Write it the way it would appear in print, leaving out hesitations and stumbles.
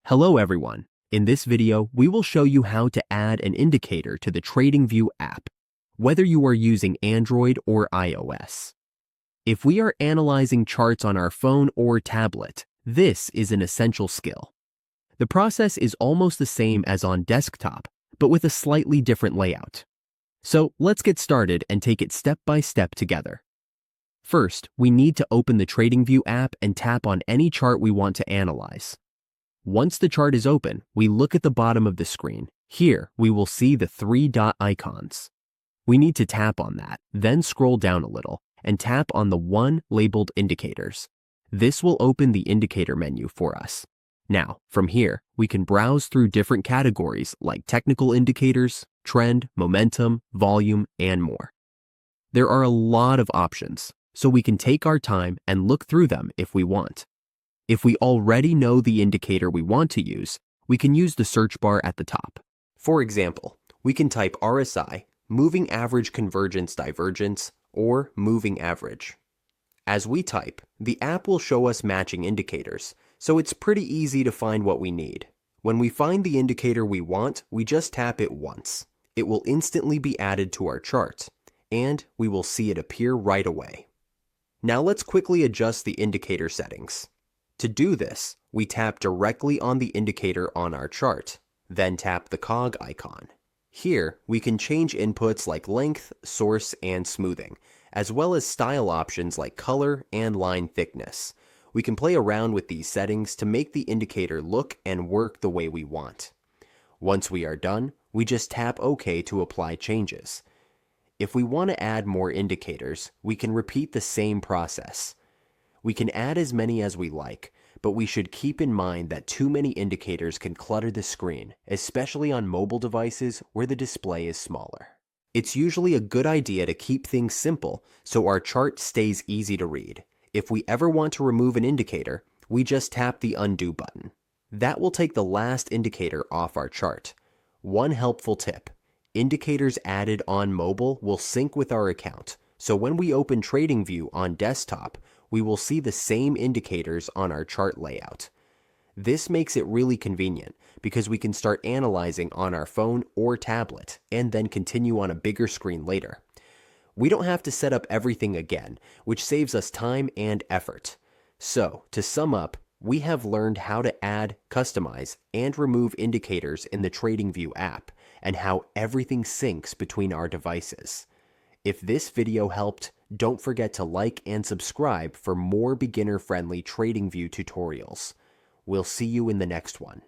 Hello everyone. In this video, we will show you how to add an indicator to the Tradingview app, whether you are using Android or iOS. If we are analyzing charts on our phone or tablet, this is an essential skill. The process is almost the same as on desktop, but with a slightly different layout. So let's get started and take it step by step together. First, we need to open the Tradingview app and tap on any chart we want to analyze. Once the chart is open, we look at the bottom of the screen. Here, we will see the three dot icons. We need to tap on that, then scroll down a little, and tap on the one labeled Indicators. This will open the indicator menu for us. Now, from here, we can browse through different categories like technical indicators, trend, momentum, volume, and more. There are a lot of options, so we can take our time and look through them if we want. If we already know the indicator we want to use, we can use the search bar at the top. For example, we can type RSI, Moving Average Convergence Divergence, or Moving Average. As we type, the app will show us matching indicators, so it's pretty easy to find what we need. When we find the indicator we want, we just tap it once. It will instantly be added to our chart, and we will see it appear right away. Now let's quickly adjust the indicator settings. To do this, we tap directly on the indicator on our chart, then tap the cog icon. Here, we can change inputs like length, source, and smoothing, as well as style options like color and line thickness. We can play around with these settings to make the indicator look and work the way we want. Once we are done, we just tap OK to apply changes. If we want to add more indicators, we can repeat the same process. We can add as many as we like, but we should keep in mind that too many indicators can clutter the screen, especially on mobile devices where the display is smaller. It's usually a good idea to keep things simple so our chart stays easy to read. If we ever want to remove an indicator, we just tap the undo button. That will take the last indicator off our chart. One helpful tip: indicators added on mobile will sync with our account, so when we open Tradingview on desktop, we will see the same indicators on our chart layout. This makes it really convenient because we can start analyzing on our phone or tablet and then continue on a bigger screen later. We don't have to set up everything again, which saves us time and effort. So, to sum up, we have learned how to add, customize, and remove indicators in the Tradingview app and how everything syncs between our devices. If this video helped, don't forget to like and subscribe for more beginner-friendly Tradingview tutorials. We'll see you in the next one.